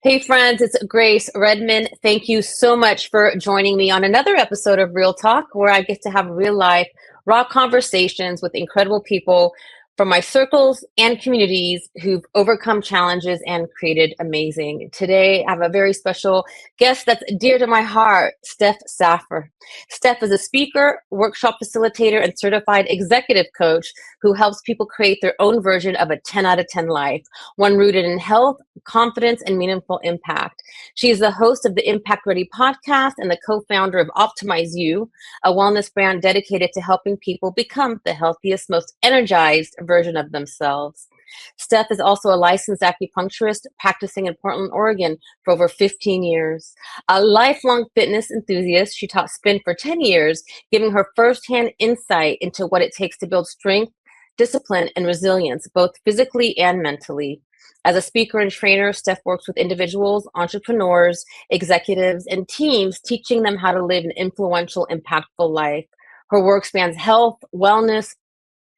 Hey friends, it's Grace Redmond. Thank you so much for joining me on another episode of Real Talk, where I get to have real life, raw conversations with incredible people from my circles and communities who've overcome challenges and created amazing. Today, I have a very special guest that's dear to my heart, Steph Saffer. Steph is a speaker, workshop facilitator, and certified executive coach who helps people create their own version of a 10 out of 10 life, one rooted in health, confidence, and meaningful impact. She is the host of the Impact Ready podcast and the co-founder of Optimize You, a wellness brand dedicated to helping people become the healthiest, most energized version of themselves. Steph is also a licensed acupuncturist practicing in Portland, Oregon for over 15 years. A lifelong fitness enthusiast, she taught spin for 10 years, giving her firsthand insight into what it takes to build strength, discipline, and resilience, both physically and mentally. As a speaker and trainer, Steph works with individuals, entrepreneurs, executives, and teams, teaching them how to live an influential, impactful life. Her work spans health, wellness,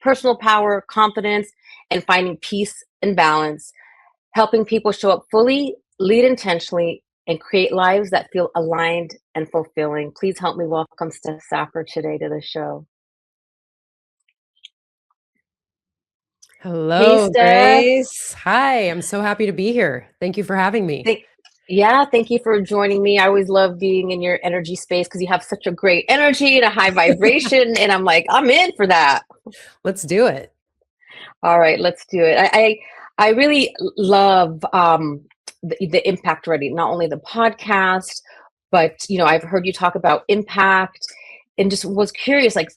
personal power, confidence, and finding peace and balance, helping people show up fully, lead intentionally, and create lives that feel aligned and fulfilling. Please help me welcome Steph Saffer today to the show. Hey, Hello, Steph. Grace. Hi, I'm so happy to be here. Thank you for having me. Thank, yeah, thank you for joining me. I always love being in your energy space because you have such a great energy and a high vibration. And I'm like, I'm in for that. Let's do it. All right, let's do it. I really love the impact already, not only the podcast, but I've heard you talk about impact and just was curious, like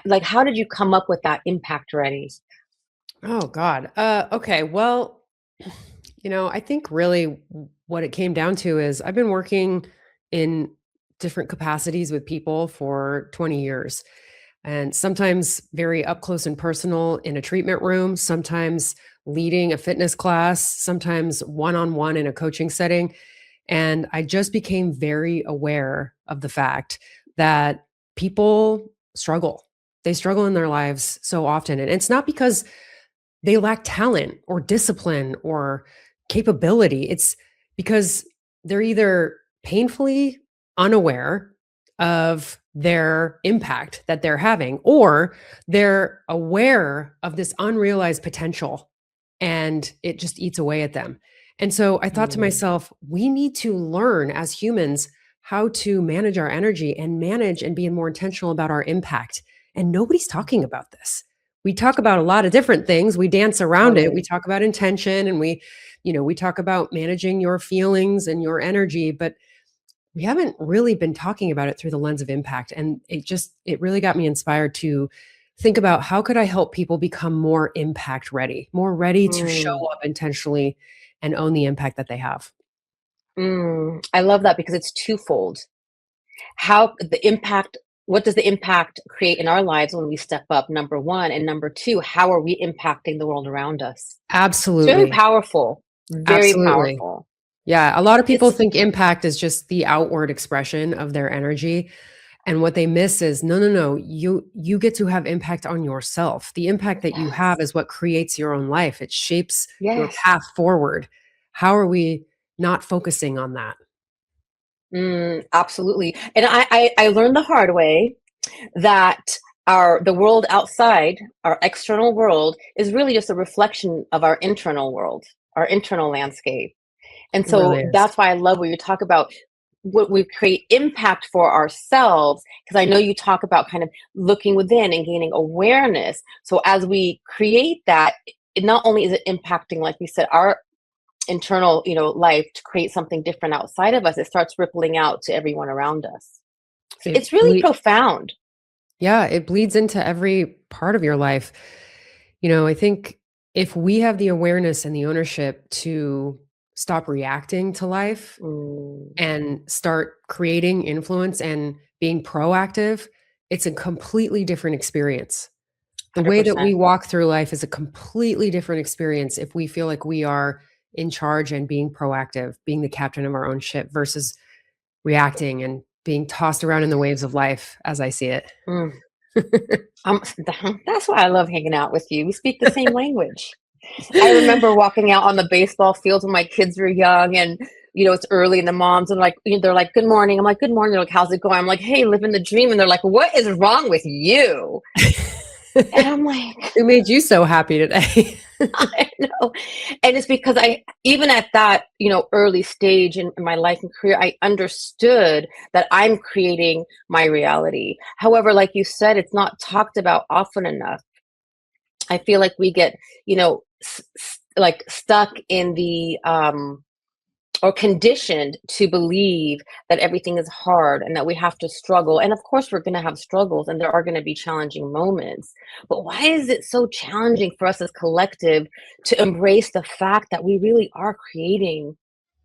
like how did you come up with that impact already? Oh God. Okay. Well, I think really what it came down to is I've been working in different capacities with people for 20 years. And sometimes very up close and personal in a treatment room, sometimes leading a fitness class, sometimes one-on-one in a coaching setting. And I just became very aware of the fact that people struggle. They struggle in their lives so often. And it's not because they lack talent or discipline or capability. It's because they're either painfully unaware of their impact that they're having, or they're aware of this unrealized potential and it just eats away at them. And so I thought to Mm, myself, we need to learn as humans how to manage our energy and manage and be more intentional about our impact. And nobody's talking about this. We talk about a lot of different things. We dance around it. We totally. talk about intention and we talk about managing your feelings and your energy, but we haven't really been talking about it through the lens of impact. And it really got me inspired to think about how could I help people become more impact ready, more ready to show Mm, up intentionally and own the impact that they have. I love that because it's twofold. How the impact, what does the impact create in our lives when we step up, number one, and number two, how are we impacting the world around us? It's very Absolutely. powerful, very Absolutely. powerful. Yeah. A lot of people It's think impact is just the outward expression of their energy. And what they miss is no, no, no. You get to have impact on yourself. The impact that you have Yes, is what creates your own life. It shapes your yes. path forward. How are we not focusing on that? Absolutely. And I learned the hard way that the world outside, our external world, is really just a reflection of our internal world, our internal landscape. And It really so is. that's why I love when you talk about what we create impact for ourselves, because I know you talk about kind of looking within and gaining awareness. So as we create that, it not only is it impacting, like we said, our internal, life to create something different outside of us, it starts rippling out to everyone around us. So It it's really ble- profound. yeah, it bleeds into every part of your life. I think if we have the awareness and the ownership to stop reacting to life Mm, and start creating influence and being proactive, it's a completely different experience. The way that 100%. we walk through life is a completely different experience if we feel like we are in charge and being proactive, being the captain of our own ship versus reacting and being tossed around in the waves of life as I see it. Mm. That's why I love hanging out with you. We speak the same language. I remember walking out on the baseball field when my kids were young, and it's early, and the moms are like, they're like, "Good morning." I'm like, "Good morning." They're like, "How's it going?" I'm like, "Hey, living the dream." And they're like, "What is wrong with you?" And I'm like, Who made you so happy today? I know. And it's because even at that, early stage in my life and career, I understood that I'm creating my reality. However, like you said, it's not talked about often enough. I feel like we get, like stuck in the, or conditioned to believe that everything is hard and that we have to struggle. And of course, we're going to have struggles and there are going to be challenging moments. But why is it so challenging for us as collective to embrace the fact that we really are creating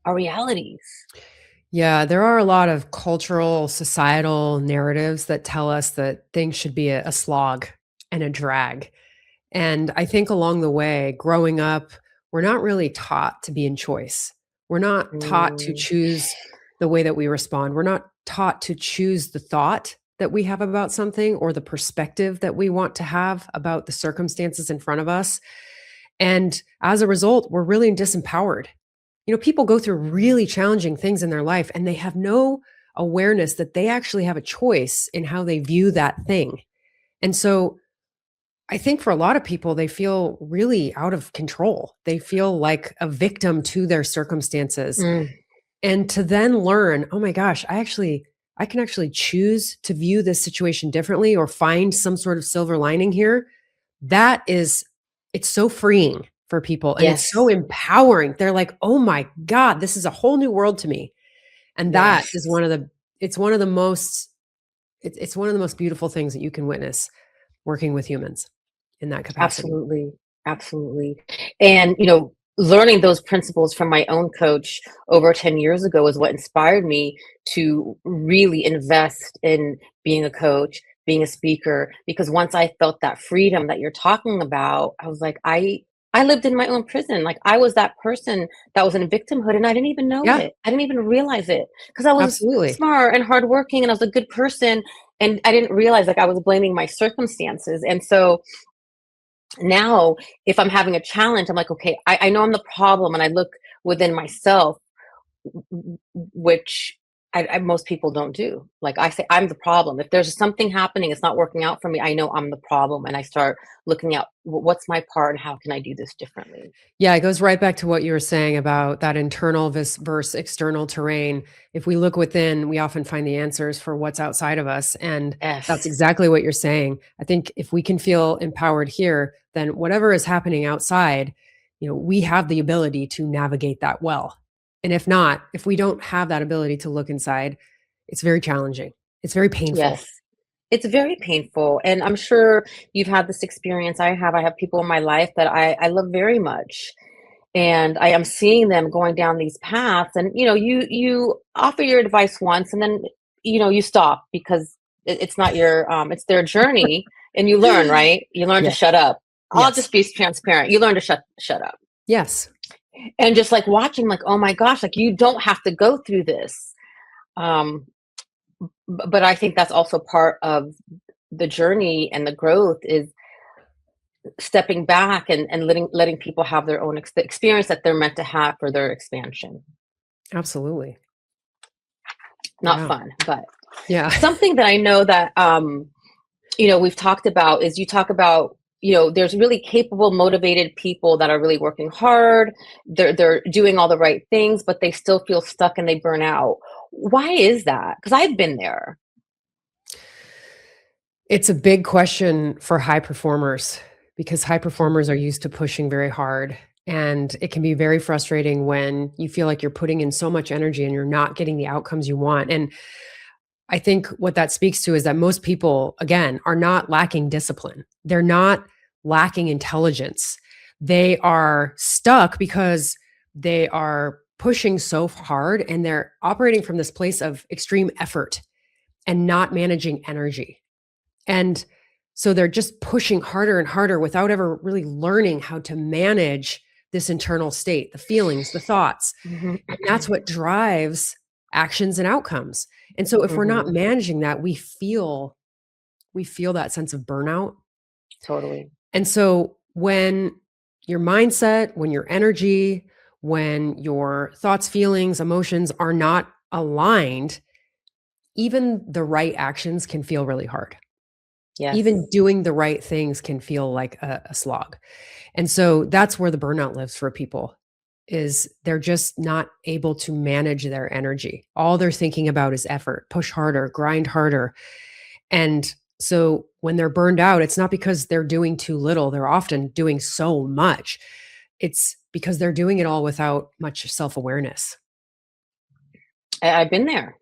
our realities? Yeah, there are a lot of cultural, societal narratives that tell us that things should be a slog and a drag. And I think along the way, growing up, we're not really taught to be in choice. We're not taught to Mm, choose the way that we respond. We're not taught to choose the thought that we have about something or the perspective that we want to have about the circumstances in front of us. And as a result, we're really disempowered. People go through really challenging things in their life and they have no awareness that they actually have a choice in how they view that thing. And so I think for a lot of people, they feel really out of control. They feel like a victim to their circumstances. mm, And to then learn, oh my gosh, I can actually choose to view this situation differently or find some sort of silver lining here. That is, it's so freeing for people and it's so yes, empowering. They're like, oh my God, this is a whole new world to me. And that yes. is it's one of the most, it's one of the most beautiful things that you can witness working with humans in that capacity. Absolutely, absolutely. And, learning those principles from my own coach over 10 years ago is what inspired me to really invest in being a coach, being a speaker, because once I felt that freedom that you're talking about, I was like, I lived in my own prison. Like I was that person that was in victimhood and I didn't even know Yeah, it. I didn't even realize it because I was absolutely. smart and hardworking and I was a good person and I didn't realize like I was blaming my circumstances. And so now if I'm having a challenge, I'm like, okay, I know I'm the problem and I look within myself, which most people don't do. Like I say, I'm the problem. If there's something happening, it's not working out for me, I know I'm the problem and I start looking at what's my part and how can I do this differently. Yeah, it goes right back to what you were saying about that internal versus external terrain. If we look within, we often find the answers for what's outside of us. And that's Yes, exactly what you're saying. I think if we can feel empowered here, then whatever is happening outside, we have the ability to navigate that well. And if not, if we don't have that ability to look inside, it's very challenging. It's very painful. yes. It's very painful. And I'm sure you've had this experience. I have people in my life that I love very much. And I am seeing them going down these paths. And you offer your advice once and then you stop because it's not your it's their journey and you learn, right? You learn to Yes. shut up. I'll Yes. just be transparent. You learn to shut up. Yes. And just like watching, like, oh my gosh, like you don't have to go through this. Um, but I think that's also part of the journey and the growth is stepping back and letting people have their own experience that they're meant to have for their expansion. Absolutely. Not Yeah. fun, but Yeah. something that I know that we've talked about is you talk about there's really capable motivated people that are really working hard, they're doing all the right things but they still feel stuck and they burn out. Why is that? Because I've been there. It's a big question for high performers because high performers are Mhm. used to pushing very hard. And it can be very frustrating when you feel like you're putting in so much energy and you're not getting the outcomes you want. And I think what that speaks to is that most people, again, are not lacking discipline. They're not lacking intelligence. They are stuck because they are pushing so hard and they're operating from this place of extreme effort and not managing energy. And so they're just pushing harder and harder without ever really learning how to manage this internal state, the feelings, the thoughts. Mhm. And that's what drives actions and outcomes. And so if we're not Mhm. managing that, we feel that sense of burnout. Totally. And so when your mindset, when your energy, when your thoughts, feelings, emotions are not aligned, even the right actions can feel really hard. Even Yes. doing the right things can feel like a slog. And so that's where the burnout lives for people is they're just not able to manage their energy. All they're thinking about is effort, push harder, grind harder. And so when they're burned out, it's not because they're doing too little. They're often doing so much. It's because they're doing it all without much self-awareness. I've been there,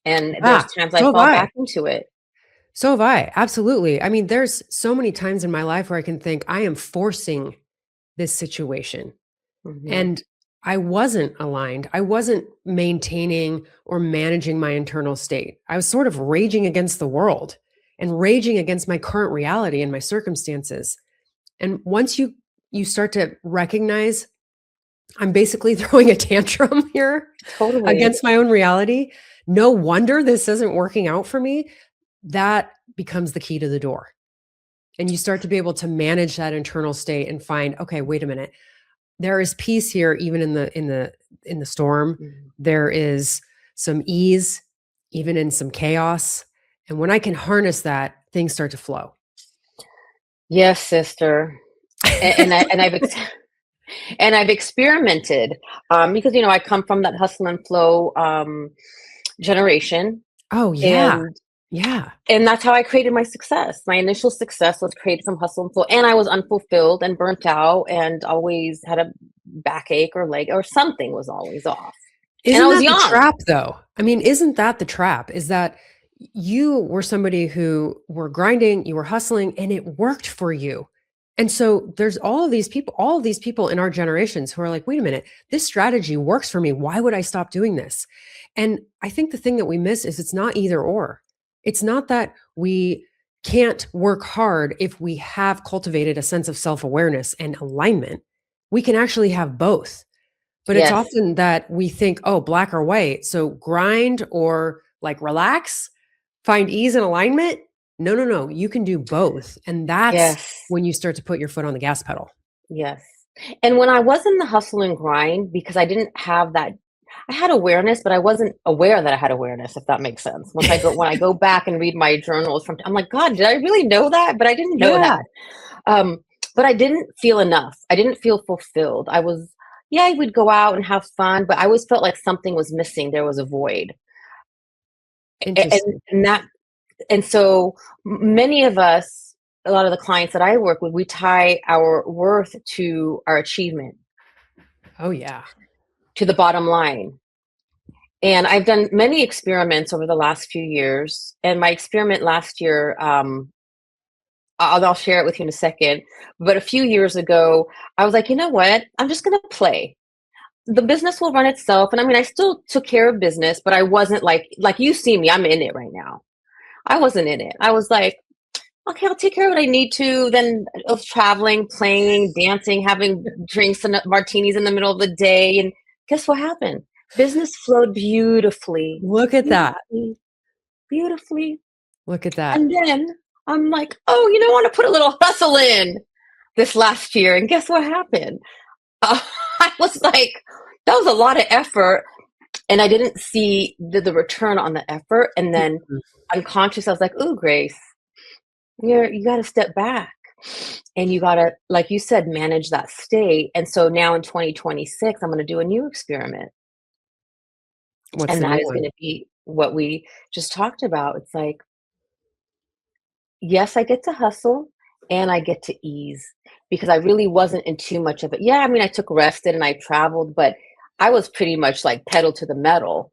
and there's Ah, times I so have fall I. back into it. So have I. Absolutely. I mean, there's so many times in my life where I can think I am forcing this situation. Mhm. And I wasn't aligned. I wasn't maintaining or managing my internal state. I was sort of raging against the world and raging against my current reality and my circumstances. And once you start to recognize I'm basically throwing a tantrum here Totally. against my own reality, no wonder this isn't working out for me, that becomes the key to the door. And you start to be able to manage that internal state and find, okay, wait a minute, there is peace here even in the storm. Mhm. There is some ease even in some chaos. And when I can harness that, things start to flow. Yes, sister. And I've and I've experimented, because, I come from that hustle and flow, generation, Oh, yeah. and Yeah. that's how I created my success. My initial success was created from hustle and flow, and I was unfulfilled and burnt out and always had a backache or leg or something was always off, and I Isn't was that the young. trap though? I mean, isn't that the trap? Is that you were somebody who were grinding, you were hustling, and it worked for you. And so there's all of these people in our generations who are like, wait a minute, this strategy works for me. Why would I stop doing this? And I think the thing that we miss is it's not either or. It's not that we can't work hard if we have cultivated a sense of self awareness and alignment. We can actually have both, but it's Yes, often that we think, oh, black or white. So grind or like relax, find ease and alignment. No, no, no. You can do both. And that's yes, when you start to put your foot on the gas pedal. yes. And when I was in the hustle and grind, because I had awareness, but I wasn't aware that I had awareness, if that makes sense. When I go back and read my journals I'm like, God, did I really know that? But I didn't know Yeah. that. Um, but I didn't feel enough. I didn't feel fulfilled. Yeah, I would go out and have fun, but I always felt like something was missing. There was a void. And, Interesting. and that, and so many of us, a lot of the clients that I work with, we tie our worth to our achievement, Oh, yeah. to the bottom line. And I've done many experiments over the last few years. And my experiment last year, I'll share it with you in a second. But a few years ago, I was like, you know what? I'm just going to play. The business will run itself. And I mean, I still took care of business, but I wasn't like you see me, I'm in it right now. I wasn't in it. I was like, okay, I'll take care of what I need to. Then I was traveling, playing, dancing, having drinks and martinis in the middle of the day. And guess what happened? Business flowed beautifully, Look at that. beautifully, beautifully. Look at that. And then I'm like, oh, I want to put a little hustle in this last year. And guess what happened? Uh, I was like, that was a lot of effort. And I didn't see the return on the effort. And then Mhm. unconscious, I was like, ooh, Grace, you got to step back and you got to, like you said, manage that state. And so now in 2026, I'm going to do a new experiment. What's And the that new is one? going to be what we just talked about. It's like, yes, I get to hustle and I get to ease because I really wasn't in too much of it. Yeah, I mean, I took rested and I traveled, but I was pretty much like pedal to the metal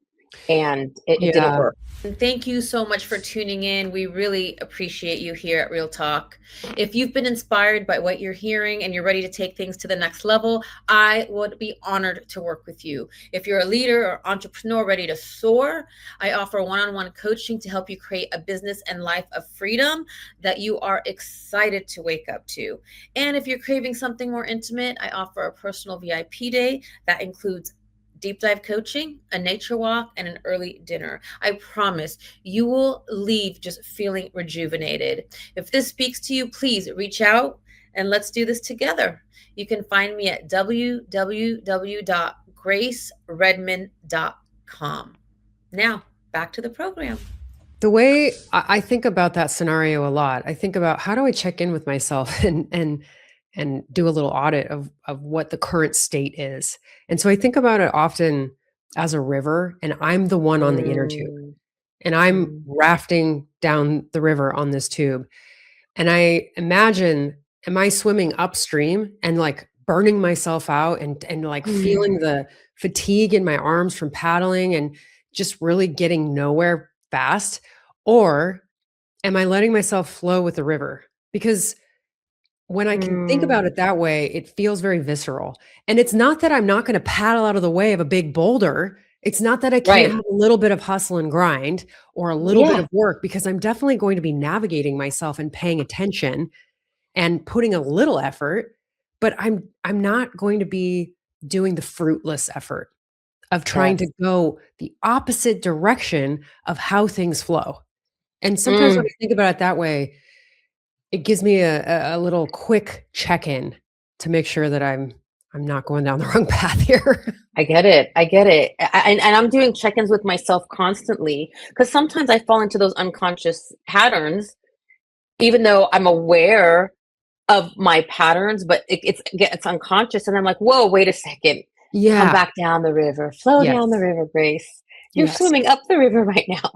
and it didn't Yeah. work. And thank you so much for tuning in. We really appreciate you here at Real Talk. If you've been inspired by what you're hearing and you're ready to take things to the next level, I would be honored to work with you. If you're a leader or entrepreneur ready to soar, I offer one-on-one coaching to help you create a business and life of freedom that you are excited to wake up to. And if you're craving something more intimate, I offer a personal VIP day that includes deep dive coaching, a nature walk, and an early dinner. I promise you will leave just feeling rejuvenated. If this speaks to you, please reach out. and let's do this together. You can find me at www.graceredmond.com. Now, back to the program. The way I think about that scenario a lot, I think about how do I check in with myself and do a little audit of what the current state is. And so I think about it often as a river, and I'm the one on the inner tube, Mm, and I'm mm, rafting down the river on this tube. And I imagine, am I swimming upstream and like burning myself out and like feeling mm, the fatigue in my arms from paddling and just really getting nowhere fast? Or am I letting myself flow with the river? Because when I can think about mm. it that way, it feels very visceral. And it's not that I'm not going to paddle out of the way of a big boulder. It's not that I can't Right. have a little bit of hustle and grind or a little bit Yeah. of work, because I'm definitely going to be navigating myself and paying attention and putting a little effort, but I'm not going to be doing the fruitless effort of trying to Yes. go the opposite direction of how things flow. And sometimes when Mm. I think about it that way, it gives me a little quick check-in to make sure that I'm not going down the wrong path here. I get it. I get it. And I'm doing check-ins with myself constantly because sometimes I fall into those unconscious patterns, even though I'm aware of my patterns, but it's unconscious, and I'm like, "Whoa, wait a second. Come Yeah. back down the river. Flow down the Yes. river, Grace. You're Yes. swimming up the river right now."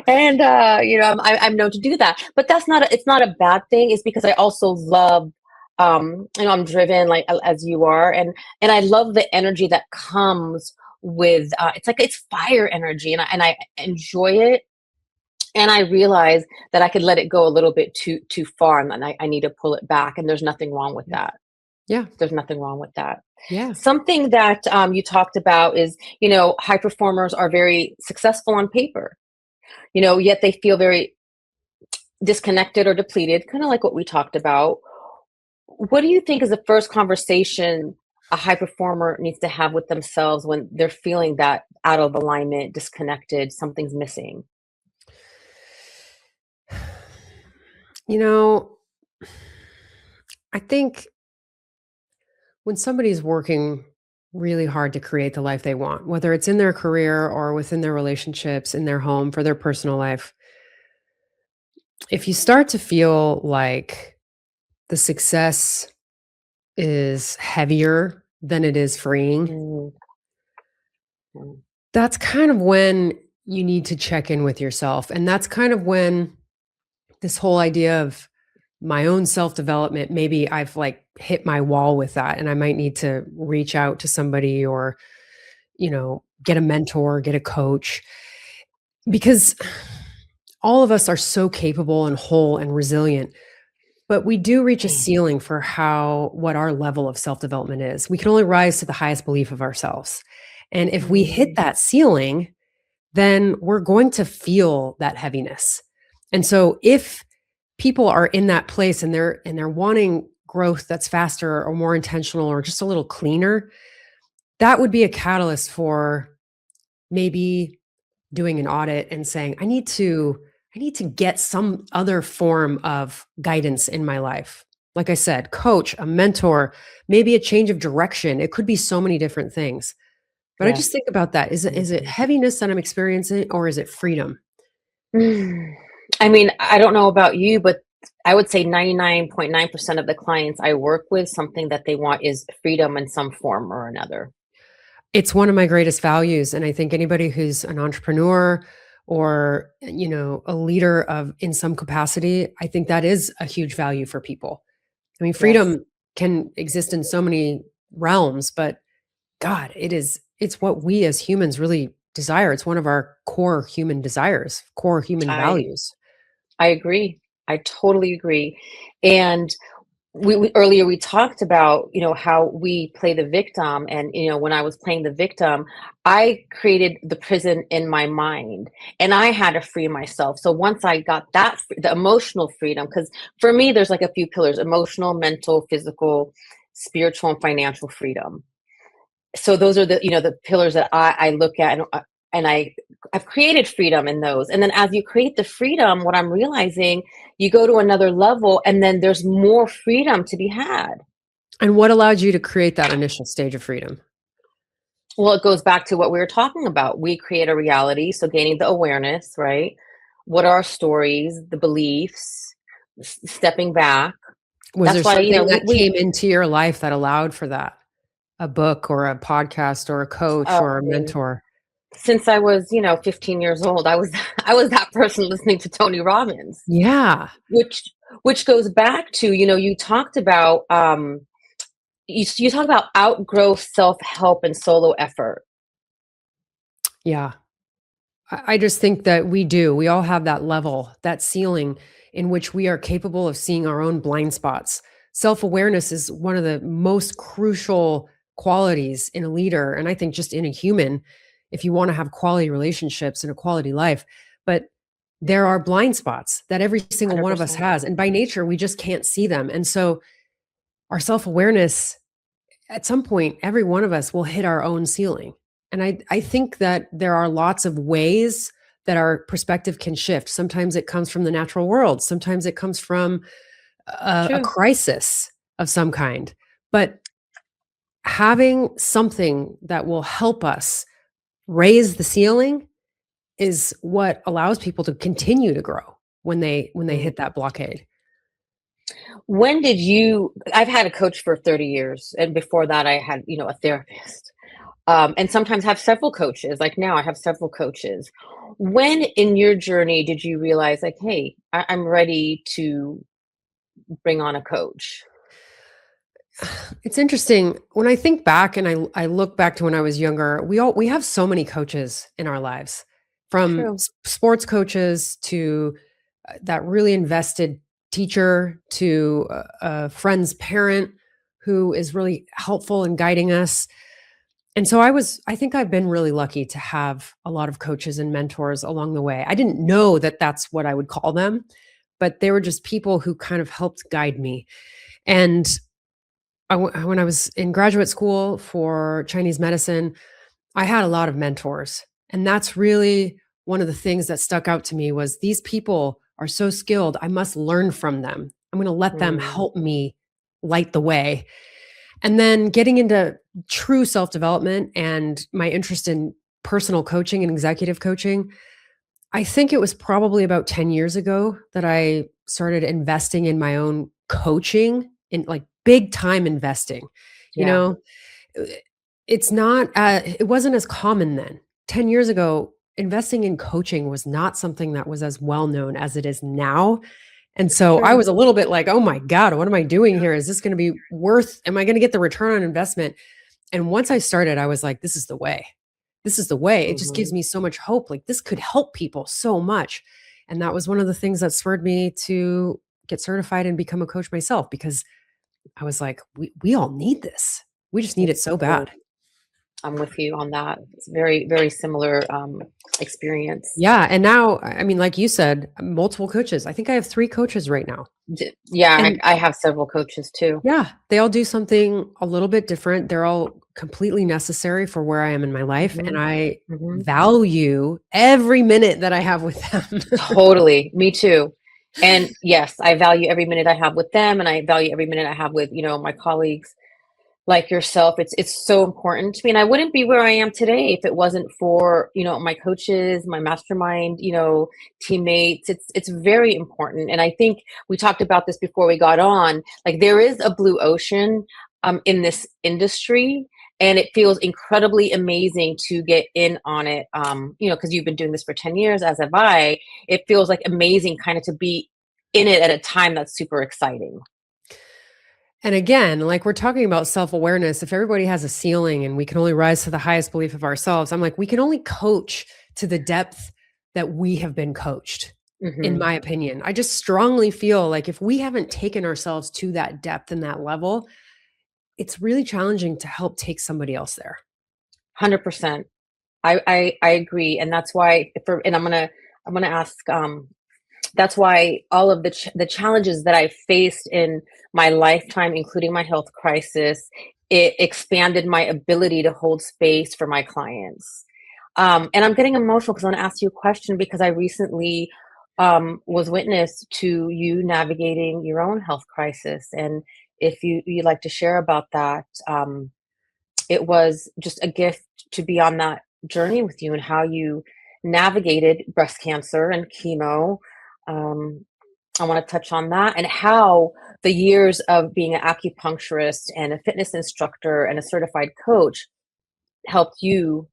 And I'm known to do that, but it's not a bad thing. It's because I also love, I'm driven like as you are, and I love the energy that comes with. It's like it's fire energy, and I enjoy it, and I realize that I could let it go a little bit too far, and then I need to pull it back, and there's nothing wrong with Yeah. that. Yeah. There's nothing wrong with that. Yeah. Something that you talked about is, high performers are very successful on paper, yet they feel very disconnected or depleted, kind of like what we talked about. What do you think is the first conversation a high performer needs to have with themselves when they're feeling that out of alignment, disconnected, something's missing? You know, I think when somebody's working really hard to create the life they want, whether it's in their career or within their relationships, in their home, for their personal life, if you start to feel like the success is heavier than it is freeing, Mm, mm, that's kind of when you need to check in with yourself. And that's kind of when this whole idea of my own self-development, maybe I've like hit my wall with that and I might need to reach out to somebody or, get a mentor, get a coach, because all of us are so capable and whole and resilient, but we do reach a ceiling for what our level of self-development is. We can only rise to the highest belief of ourselves. And if we hit mm, that ceiling, then we're going to feel that heaviness. And so if people are in that place and they're wanting growth that's faster or more intentional or just a little cleaner, that would be a catalyst for maybe doing an audit and saying, I need to get some other form of guidance in my life. Like I said, coach, a mentor, maybe a change of direction. It could be so many different things. But I just yes. think about that. Is it Mhm. heaviness that I'm experiencing, or is it freedom? Mm. I mean, I don't know about you, but I would say 99.9% of the clients I work with, something that they want is freedom in some form or another. It's one of my greatest values, and I think anybody who's an entrepreneur or, a leader of in some capacity, I think that is a huge value for people. I mean, Yes, freedom can exist in so many realms, but God, it's what we as humans really desire. It's one of our core human desires, core human I values. I agree. I totally agree. And we earlier we talked about, how we play the victim, and when I was playing the victim, I created the prison in my mind, and I had to free myself. So once I got the emotional freedom, because for me there's like a few pillars: emotional, mental, physical, spiritual, and financial freedom. So those are the pillars that I look at, and and I've created freedom in those. And then as you create the freedom, what I'm realizing, you go to another level and then there's more freedom to be had. And what allowed you to create that initial stage of freedom? Well, it goes back to what we were talking about. We create a reality, so gaining the awareness, right? What are our stories, the beliefs, stepping back. Was there That's why, something that we came into your life that allowed for that? A book or a podcast or a coach or a um, mentor? since I was, 15 years old, I was I was that person listening to Tony Robbins, Yeah. which goes back to, you talked about you talk about outgrowth, self-help, and solo effort. Yeah. I just think that we do. We all have that level, that ceiling in which we are capable of seeing our own blind spots. Self awareness is one of the most crucial qualities in a leader. And I think just in a human, if you want to have quality relationships and a quality life. But there are blind spots that every single one of us 100%. has. And by nature, we just can't see them. And so our self awareness, at some point, every one of us will hit our own ceiling. And I think that there are lots of ways that our perspective can shift. Sometimes it comes from the natural world, sometimes it comes from a True. crisis of some kind. But having something that will help us raise the ceiling is what allows people to continue to grow when they Mm. hit that blockade. When did you I've had a coach for 30 years, and before that I had, a therapist. And sometimes have several coaches. Like now I have several coaches. When in your journey did you realize like, hey, I'm ready to bring on a coach? It's interesting when I think back and I look back to when I was younger. We have so many coaches in our lives, from True. sports coaches to that really invested teacher to a friend's parent who is really helpful in guiding us. And so I think I've been really lucky to have a lot of coaches and mentors along the way. I didn't know that that's what I would call them, but they were just people who kind of helped guide me. And when I was in graduate school for Chinese medicine, I had a lot of mentors. And that's really one of the things that stuck out to me was these people are so skilled. I must learn from them. I'm going to let them Mm, help me light the way. And then getting into true self-development and my interest in personal coaching and executive coaching, I think it was probably about 10 years ago that I started investing in my own coaching, in like big time investing. You yeah. know, uh, it wasn't as common then. 10 years ago, investing in coaching was not something that was as well known as it is now. And so I True. was a little bit like, "Oh my god, what am I doing here? Is this going to be worth am I going to get the return on investment?" And once I started, I was like, "This is the way. This is the way." It just gives Hmm. me so much hope. Like this could help people so much. And that was one of the things that spurred me to get certified and become a coach myself, because I was like, we all need this. We just need We it so do. bad. I'm with you on that. It's very, very similar experience. Yeah. And now, I mean, like you said, multiple coaches. I think I have 3 coaches right now. Yeah, And I have several coaches too. yeah, they all do something a little bit different. They're all completely necessary for where I am in my life. And Hmm. I Hmm. value every minute that I have with them. Totally. Me too. And yes, I value every minute I have with them, and I value every minute I have with, my colleagues like yourself. It's so important to me, and I wouldn't be where I am today if it wasn't for, my coaches, my mastermind, teammates. It's very important. And I think we talked about this before we got on. Like there is a blue ocean in this industry, and it feels incredibly amazing to get in on it. Because you've been doing this for 10 years, as have I. It feels like amazing kind of to be in it at a time that's super exciting. And again, like we're talking about self-awareness, if everybody has a ceiling and we can only rise to the highest belief of ourselves, I'm like, we can only coach to the depth that we have been coached, in Hmm. my opinion. I just strongly feel like if we haven't taken ourselves to that depth and that level, it's really challenging to help take somebody else there. 100%. I agree, and that's why and I'm gonna ask. That's why all of the challenges that I faced in my lifetime, including my health crisis, it expanded my ability to hold space for my clients. And I'm getting emotional because I want to ask you a question because I recently was witness to you navigating your own health crisis. And if you'd like to share about that, it was just a gift to be on that journey with you and how you navigated breast cancer and chemo. Um, I want to touch on that and how the years of being an acupuncturist and a fitness instructor and a certified coach helped you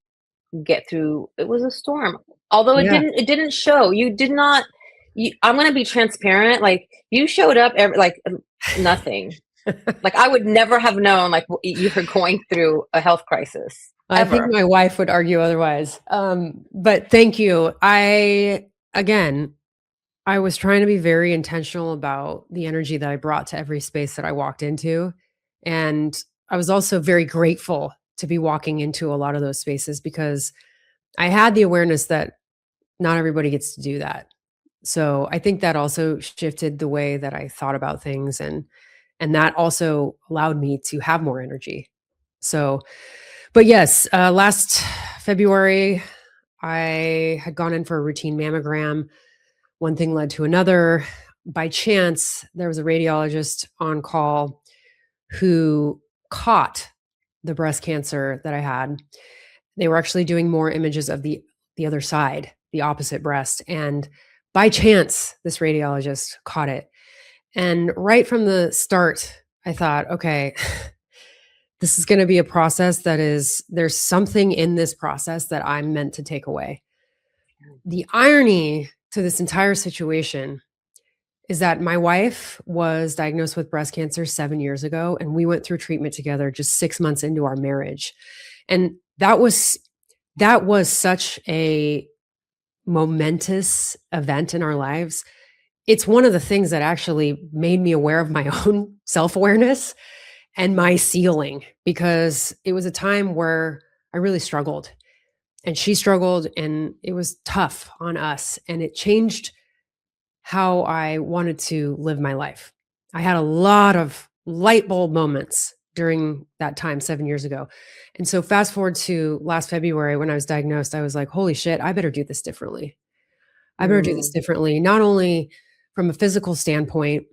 get through. It was a storm. Although Yeah. it didn't show. You did not I'm going to be transparent. Like you showed up nothing. Like I would never have known like you were going through a health crisis I think ever. my wife would argue otherwise. But thank you. Again, I was trying to be very intentional about the energy that I brought to every space that I walked into. And I was also very grateful to be walking into a lot of those spaces because I had the awareness that not everybody gets to do that. So I think that also shifted the way that I thought about things, and that also allowed me to have more energy. So, but yes, last February, I had gone in for a routine mammogram. One thing led to another. By chance, there was a radiologist on call who caught the breast cancer that I had. They were actually doing more images of the other side, the opposite breast, and by chance, this radiologist caught it. And right from the start, I thought, okay, this is going to be a process there's something in this process that I'm meant to take away. The irony to this entire situation is that my wife was diagnosed with breast cancer 7 years ago, and we went through treatment together just 6 months into our marriage. And that was such a momentous event in our lives. It's one of the things that actually made me aware of my own self-awareness and my ceiling, because it was a time where I really struggled and she struggled, and it was tough on us, and it changed how I wanted to live my life. I had a lot of light bulb moments during that time 7 years ago. And so fast forward to last February when I was diagnosed, I was like, holy shit, I better do this differently. I better do this Mm, differently, not only from a physical standpoint.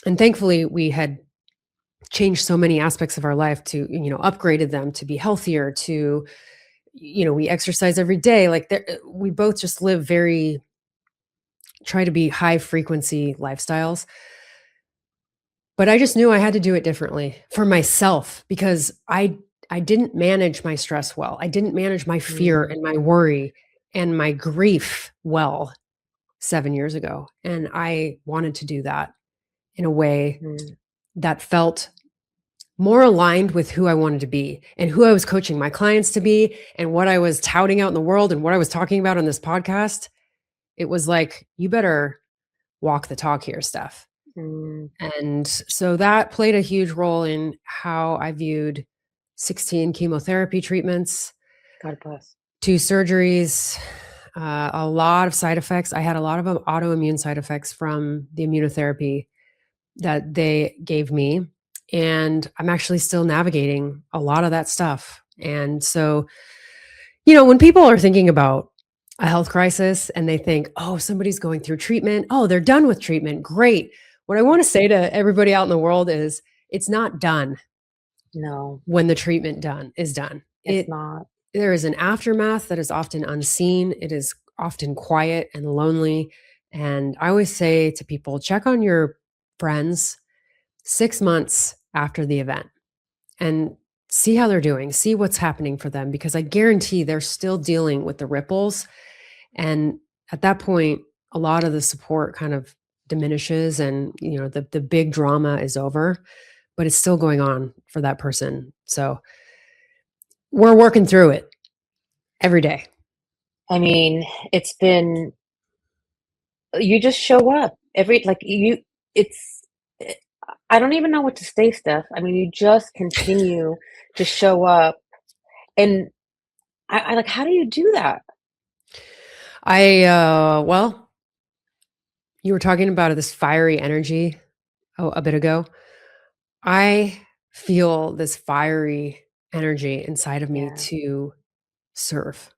And thankfully, we had changed so many aspects of our life to, upgraded them to be healthier, to, we exercise every day. Like we both just live try to be high frequency lifestyles. But I just knew I had to do it differently for myself because I didn't manage my stress well. I didn't manage my fear mm, and my worry and my grief well 7 years ago. And I wanted to do that in a way mm. that felt more aligned with who I wanted to be and who I was coaching my clients to be and what I was touting out in the world and what I was talking about on this podcast. It was like, you better walk the talk here, Steph. Mm, And so that played a huge role in how I viewed 16 chemotherapy treatments, God bless. 2 surgeries, a lot of side effects. I had a lot of autoimmune side effects from the immunotherapy that they gave me. And I'm actually still navigating a lot of that stuff. And so, when people are thinking about a health crisis and they think, oh, somebody's going through treatment. Oh, they're done with treatment. Great. What I want to say to everybody out in the world is it's not done No, when the treatment is done. it's not. There is an aftermath that is often unseen. It is often quiet and lonely. And I always say to people, check on your friends 6 months after the event and see how they're doing, see what's happening for them, because I guarantee they're still dealing with the ripples. And at that point, a lot of the support kind of diminishes and, the big drama is over, but it's still going on for that person. So we're working through it every day. I mean, it's been you just show up every like you it's eh, I don't even know what to say, Steph. I mean, you just continue to show up and I like how do you do that? Well, you were talking about this fiery energy a bit ago. I feel this fiery energy inside of me Yeah. to serve.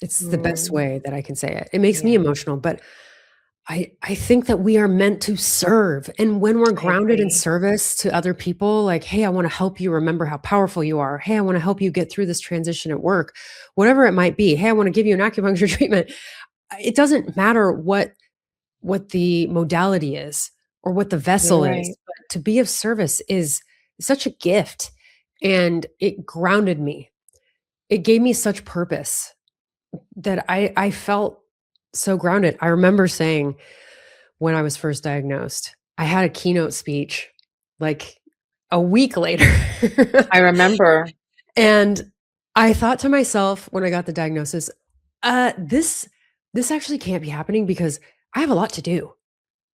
It's the best Mm, way that I can say it. It makes me yeah, emotional, but I think that we are meant to serve, and when we're I grounded in agree. service to other people, like, "Hey, I wanna help you remember how powerful you are. Hey, I wanna help you get through this transition at work," whatever it might be. "Hey, I wanna give you an acupuncture treatment." It doesn't matter what the modality is or what the You're vessel is, right. but to be of service is such a gift, and it grounded me. It gave me such purpose that I felt so grounded. I remember saying when I was first diagnosed, I had a keynote speech like a week later. I remember. And I thought to myself when I got the diagnosis, this actually can't be happening because I have a lot to do.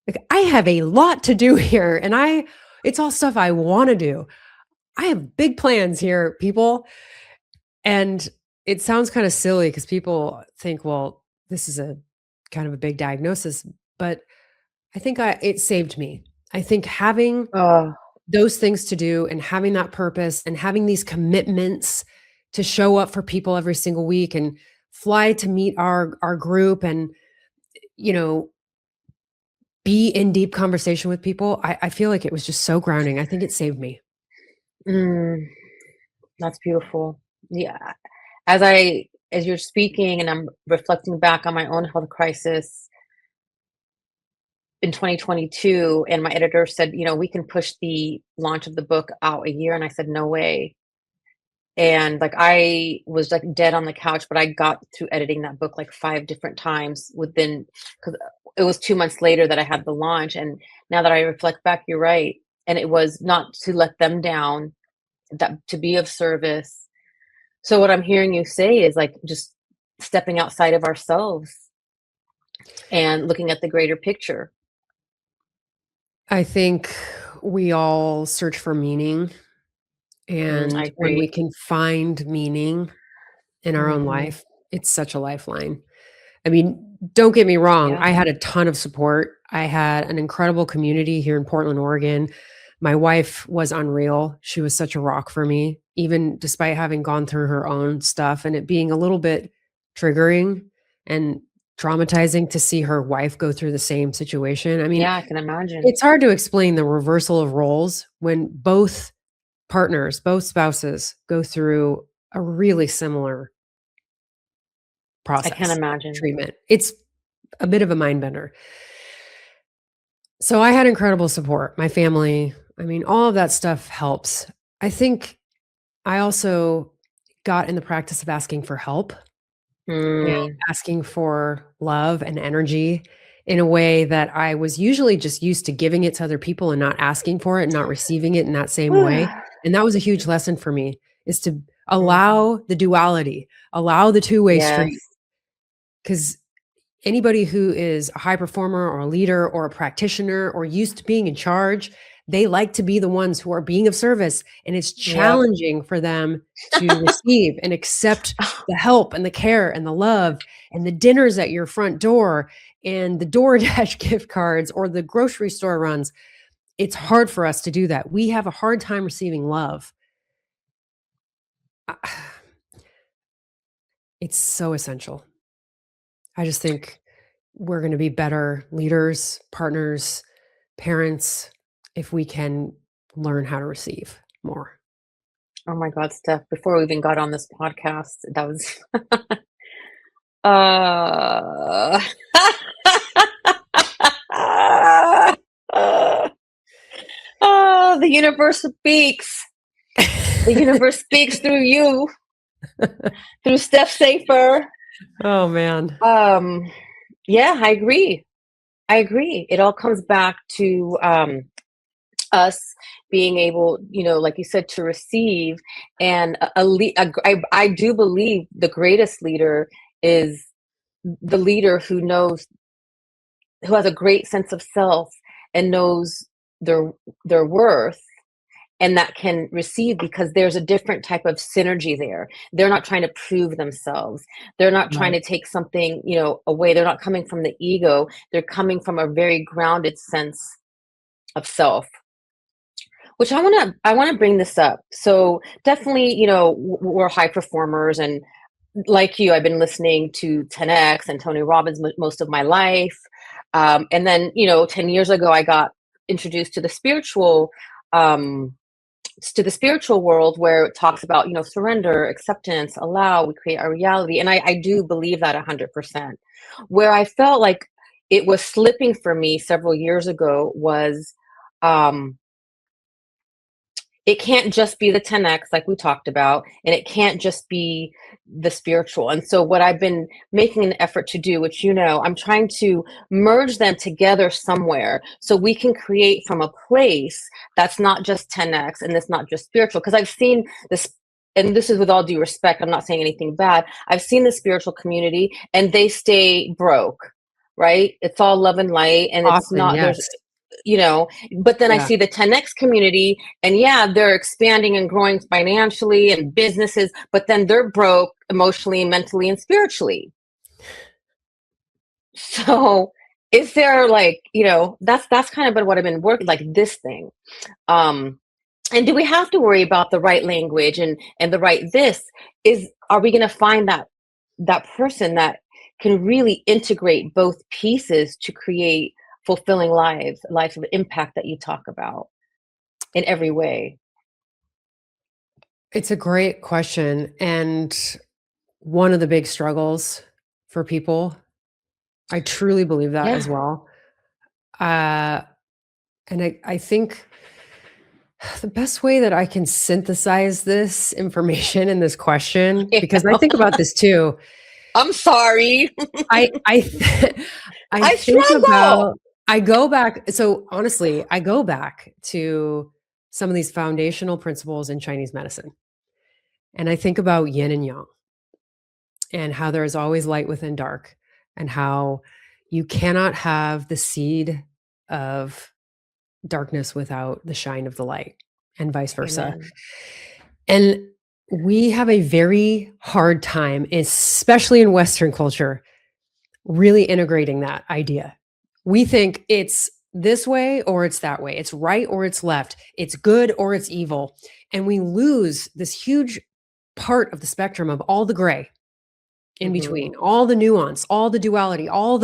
Like I have a lot to do here and it's all stuff I want to do. I have big plans here, people. And it sounds kind of silly because people think, well, this is a kind of a big diagnosis, but I think it saved me. I think having Oh, those things to do and having that purpose and having these commitments to show up for people every single week and fly to meet our group and you know be in deep conversation with people, I feel like it was just so grounding. I think it saved me. mm, that's beautiful. Yeah. As you're speaking and I'm reflecting back on my own health crisis in 2022, and my editor said, we can push the launch of the book out a year. And I said, no way. And like I was like dead on the couch, but I got through editing that book like 5 different times because it was 2 months later that I had the launch. And now that I reflect back, you're right. And it was not to let them down, that to be of service. So what I'm hearing you say is like just stepping outside of ourselves and looking at the greater picture. I think we all search for meaning, I and when we agree. can find meaning in our own Hmm. life, it's such a lifeline. I mean, don't get me wrong, Yeah. I had a ton of support. I had an incredible community here in Portland, Oregon. My wife was unreal. She was such a rock for me, even despite having gone through her own stuff and it being a little bit triggering and traumatizing to see her wife go through the same situation. I mean, Yeah, I can imagine. it's hard to explain the reversal of roles when both partners, both spouses go through a really similar I can process of imagine. treatment. It's a bit of a mind bender. So I had incredible support, my family. I mean, all of that stuff helps. I think I also got in the practice of asking for help and Mm, asking for love and energy in a way that I was usually just used to giving it to other people and not asking for it and not receiving it in that same way. And that was a huge lesson for me is to mhm. allow the duality, allow the two-way street. Yes. Because anybody who is a high performer or a leader or a practitioner or used to being in charge, they like to be the ones who are being of service. And it's Yep. challenging for them to receive and accept the help and the care and the love and the dinners at your front door and the DoorDash gift cards or the grocery store runs. It's hard for us to do that. We have a hard time receiving love. I- It's so essential. I just think we're going to be better leaders, partners, parents if we can learn how to receive more. Oh my God, Steph, before we even got on this podcast, that was uh oh, the universe speaks. The universe speaks through you, through Steph Saffer. Oh, man. Um, yeah, I agree. I agree. It all comes back to us being able, like you said, to receive. And I do believe the greatest leader is the leader who has a great sense of self and knows their their worth, and that can receive because there's a different type of synergy there. They're not trying to prove themselves. They're not trying Right. to take something, away. They're not coming from the ego. They're coming from a very grounded sense of self. Which I want to bring this up. So definitely, we're high performers, and like you, I've been listening to 10X and Tony Robbins most of my life. And then, 10 years ago, I got introduced um, to the spiritual world where it talks about, surrender, acceptance, allow, we create our reality. And I do believe that 100%. Where I felt like it was slipping for me several years ago was, um, it can't just be the 10X like we talked about, and it can't just be the spiritual. And so what I've been making an effort to do, which I'm trying to merge them together somewhere so we can create from a place that's not just 10X and it's not just spiritual. Because I've seen this, and this is with all due respect, I'm not saying anything bad. I've seen the spiritual community and they stay broke, right? It's all love and light, and it's Often, not, there's, yes. you know, but then I Yeah. see the 10X community, and yeah, they're expanding and growing financially and businesses, but then they're broke emotionally, mentally, and spiritually. So is there like, that's kind of been what I've been working, like this thing. Um, and do we have to worry about the right language and the right are we going to find that person that can really integrate both pieces to create fulfilling lives of impact that you talk about in every way? It's a great question. And one of the big struggles for people, I truly believe that as Yeah. well. And I think the best way that I can synthesize this information in this question, because I think about this too. I'm sorry. I I I think struggle. about I go back. So honestly, I go back to some of these foundational principles in Chinese medicine. And I think about yin and yang and how there is always light within dark, and how you cannot have the seed of darkness without the shine of the light, and vice versa. Amen. And we have a very hard time, especially in Western culture, really integrating that idea. We think it's this way or it's that way. It's right or it's left. It's good or it's evil. And we lose this huge part of the spectrum of all the gray in Mhm. between, all the nuance, all the duality, all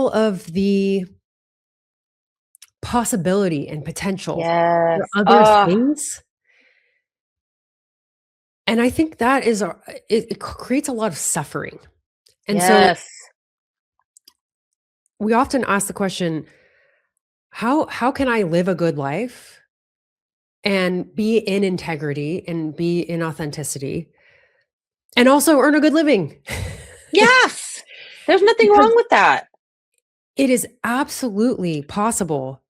of the possibility and potential for Yes. other things. And I think that is it creates a lot of suffering. And so Yes. we often ask the question, how can I live a good life and be in integrity and be in authenticity and also earn a good living? Yes. There's nothing Because wrong with that. it is absolutely possible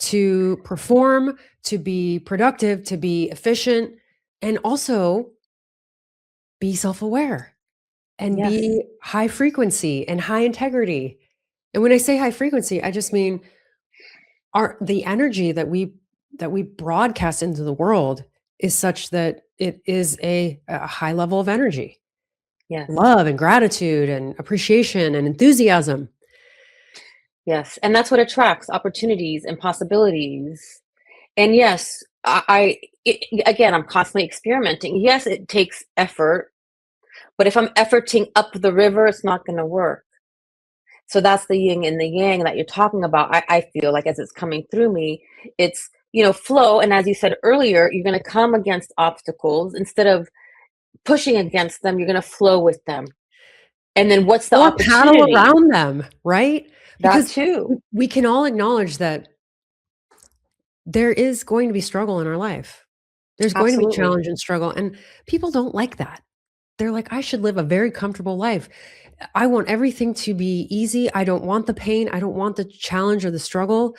to perform, to be productive, to be efficient, and also be self-aware and Yes. be high frequency and high integrity. And when I say high frequency, I just mean the energy that we broadcast into the world is such that it is a high level of energy, Yes. love and gratitude and appreciation and enthusiasm. Yes. And that's what attracts opportunities and possibilities. And yes, again, I'm constantly experimenting. Yes, it takes effort, but if I'm efforting up the river, it's not going to work. So that's the yin and the yang that you're talking about. I feel like as it's coming through me, it's, flow. And as you said earlier, you're going to come against obstacles. Instead of pushing against them, you're going to flow with them. And then what's the Or paddle opportunity? around them, right? That Because too. we can all acknowledge that there is going to be struggle in our life. There's going to be Absolutely. challenge and struggle, and people don't like that. They're like, I should live a very comfortable life. I want everything to be easy. I don't want the pain. I don't want the challenge or the struggle.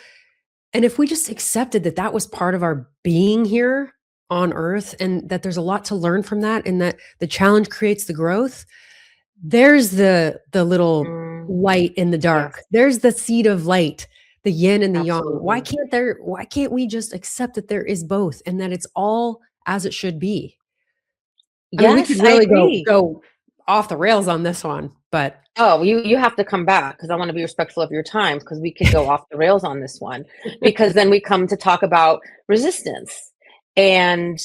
And if we just accepted that that was part of our being here on earth, and that there's a lot to learn from that, and that the challenge creates the growth, there's the little Mm, light in the yes, dark. There's the seed of light, the yin and the yang. absolutely. Why can't we just accept that there is both, and that it's all as it should be? I mean, we could Yes, I really agree. go off the rails on this one, but Oh, you have to come back because I want to be respectful of your time because we could go off the rails on this one because then we come to talk about resistance. And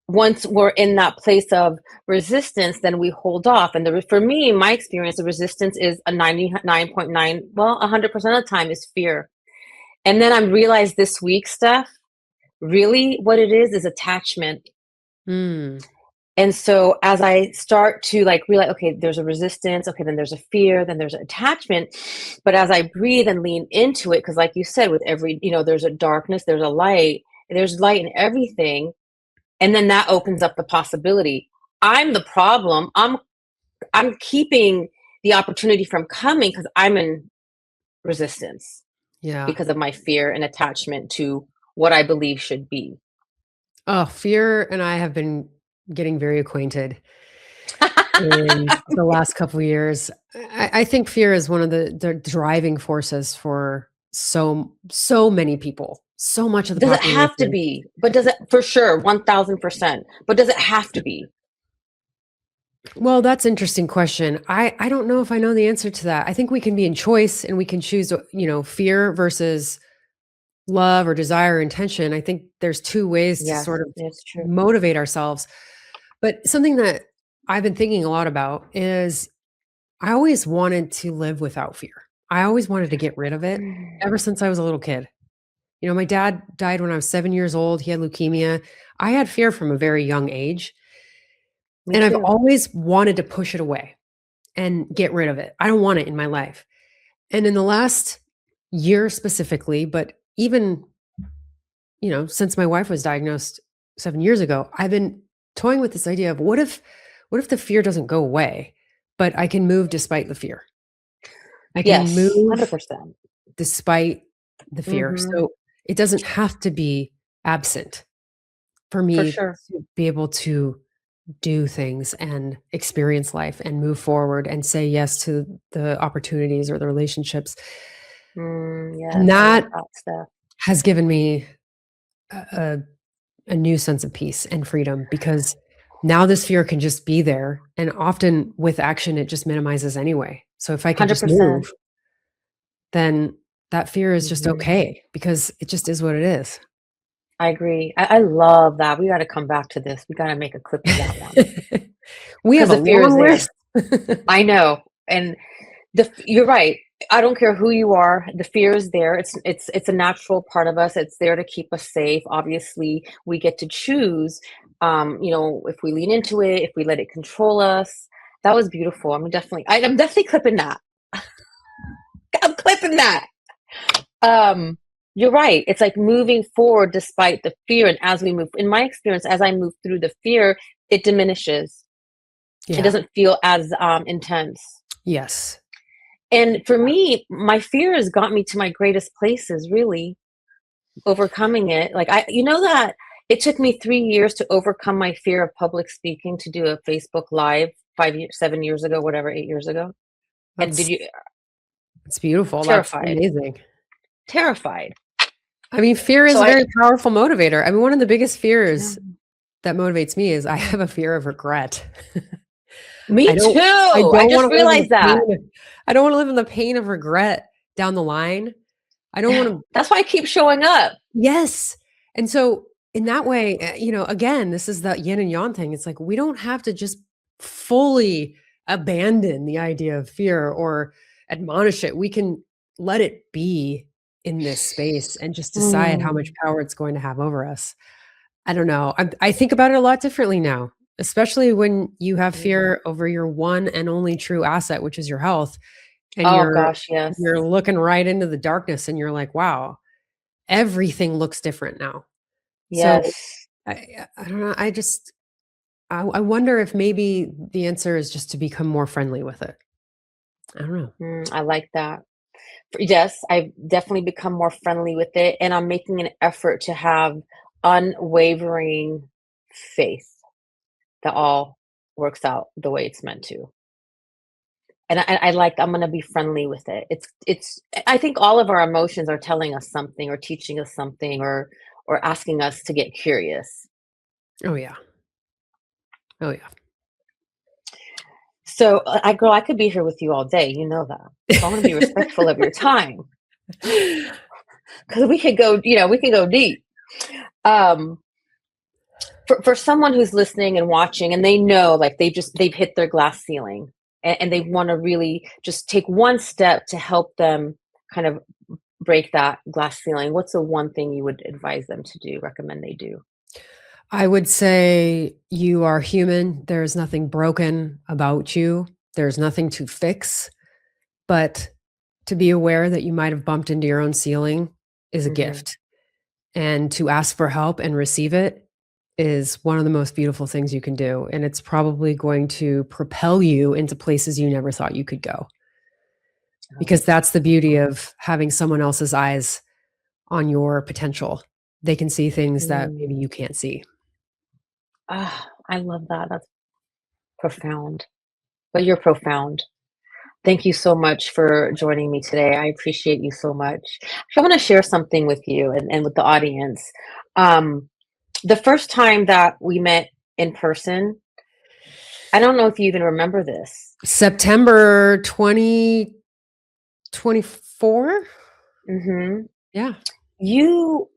once we're in that place of resistance, then we hold off. And for me, my experience, the resistance is a 99.9, well, 100% of the time is fear. And then I realized this week, Steph, really what it is attachment. Mm. And so as I start to like realize, okay, there's a resistance, okay, then there's a fear, then there's an attachment. But as I breathe and lean into it, because like you said, with every, there's a darkness, there's light in everything. And then that opens up the possibility. I'm the problem. I'm keeping the opportunity from coming because I'm in resistance Yeah. because of my fear and attachment to what I believe should be. Oh, fear and I have been getting very acquainted in the last couple of years. I think fear is one of the driving forces for so many people, so much of the Does it have to population. be? But does it, for sure, 1000%. But does it have to be? Well, that's an interesting question. I don't know if I know the answer to that. I think we can be in choice and we can choose, fear versus love or desire or intention. I think there's two ways to Yes, sort of it's true. motivate ourselves. But something that I've been thinking a lot about is I always wanted to live without fear. I always wanted to get rid of it ever since I was a little kid. My dad died when I was 7 years old. He had leukemia. I had fear from a very young age. Me And I've too. always wanted to push it away and get rid of it. I don't want it in my life. And in the last year specifically, but even, since my wife was diagnosed 7 years ago, I've been toying with this idea of what if the fear doesn't go away, but I can move despite the fear. I can Yes, move 100%. despite the fear. Mm-hmm. So it doesn't have to be absent for For me sure. to be able to do things and experience life and move forward and say yes to the opportunities or the relationships. Yes, And I love that that stuff. has given me a new sense of peace and freedom because now this fear can just be there. And often with action, it just minimizes anyway. So if I can just 100%. move, then that fear is just Mm-hmm. okay because it just is what it is. I agree. I love that. We got to come back to this. We got to make a clip of that one We have because a the fear is long there. list. I know, and you're right. I don't care who you are. The fear is there. It's a natural part of us. It's there to keep us safe. Obviously, we get to choose. If we lean into it, if we let it control us. That was beautiful. I'm definitely clipping that. I'm clipping that. You're right. It's like moving forward despite the fear. And as we move, in my experience, as I move through the fear, it diminishes. It Yeah. doesn't feel as intense. Yes. And for me, my fear has got me to my greatest places, really, overcoming it. Like, that it took me 3 years to overcome my fear of public speaking to do a Facebook Live 7 years ago, whatever, 8 years ago. And That's it's beautiful. That's terrified, amazing. terrified. I mean, fear is So a very powerful motivator. I mean, one of the biggest fears Yeah. that motivates me is I have a fear of regret. Me too. I just realized that. I don't want to live in the pain of regret down the line. I don't want to. That's why I keep showing up. Yes. And so in that way, again, this is the yin and yang thing. It's like, we don't have to just fully abandon the idea of fear or admonish it. We can let it be in this space and just decide how much power it's going to have over us. I don't know. I think about it a lot differently now, especially when you have fear over your one and only true asset, which is your health. And Gosh, yes. you're looking right into the darkness and you're like, wow, everything looks different now. Yes. So I don't know. I wonder if maybe the answer is just to become more friendly with it. I don't know. I like that. Yes, I've definitely become more friendly with it, and I'm making an effort to have unwavering faith that all works out the way it's meant to. And I'm going to be friendly with it. I think all of our emotions are telling us something or teaching us something or asking us to get curious. Oh yeah. Oh yeah. So I could be here with you all day. You know that. So I want to be respectful of your time. Because we can go deep. For someone who's listening and watching and they know like they've hit their glass ceiling and they want to really just take one step to help them kind of break that glass ceiling, what's the one thing you would advise them to do, recommend they do? I would say you are human. There's nothing broken about you. There's nothing to fix, but to be aware that you might have bumped into your own ceiling is a Hmm. gift. And to ask for help and receive it is one of the most beautiful things you can do. And it's probably going to propel you into places you never thought you could go. Because that's the beauty of having someone else's eyes on your potential. They can see things that maybe Mm. you can't see. I love that. That's profound. But you're profound. Thank you so much for joining me today. I appreciate you so much. I want to share something with you and with the audience. Um, the first time that we met in person, I don't know if you even remember this. September 2024? Hmm. Yeah. You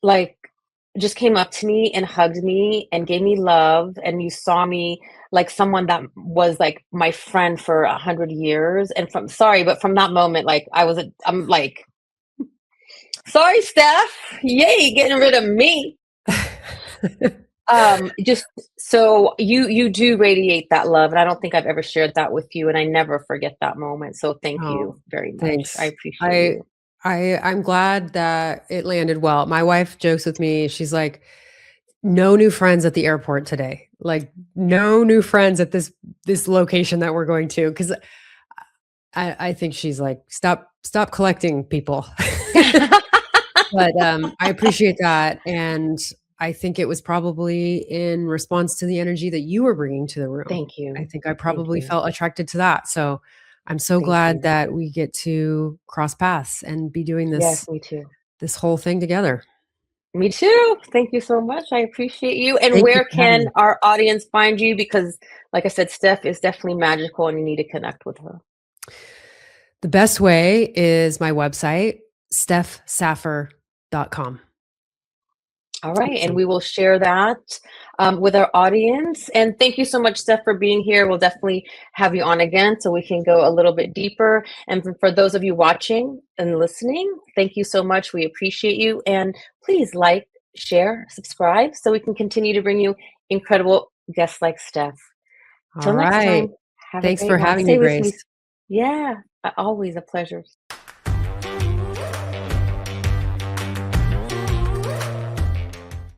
like just came up to me and hugged me and gave me love, and you saw me like someone that was like my friend for 100 years. And from sorry, but from that moment, like I'm like, sorry, Steph, yay, getting rid of me. Just so you do radiate that love, and I don't think I've ever shared that with you, and I never forget that moment. So thank Oh, you very much. I thanks. appreciate I you. I'm glad that it landed well. My wife jokes with me. She's like, "No new friends at the airport today. Like, no new friends at this location that we're going to." Because I think she's like, "Stop collecting people." But I appreciate that, and I think it was probably in response to the energy that you were bringing to the room. Thank I you. think I Thank probably you. felt attracted to that. So I'm so Thank glad you. that we get to cross paths and be doing Yes, this me too. this whole thing together. Me too. Thank you so much. I appreciate you. And Thank you where for having can me. our audience find you? Because, like I said, Steph is definitely magical and you need to connect with her. The best way is my website, stephtsaffer.com. All It's right. And easy. we will share that with our audience. And thank you so much, Steph, for being here. We'll definitely have you on again so we can go a little bit deeper. And for those of you watching and listening, thank you so much. We appreciate you. And please like, share, subscribe so we can continue to bring you incredible guests like Steph. All Till next right. time, have a Thanks great for one. having me, Stay with me. Grace. Yeah, always a pleasure.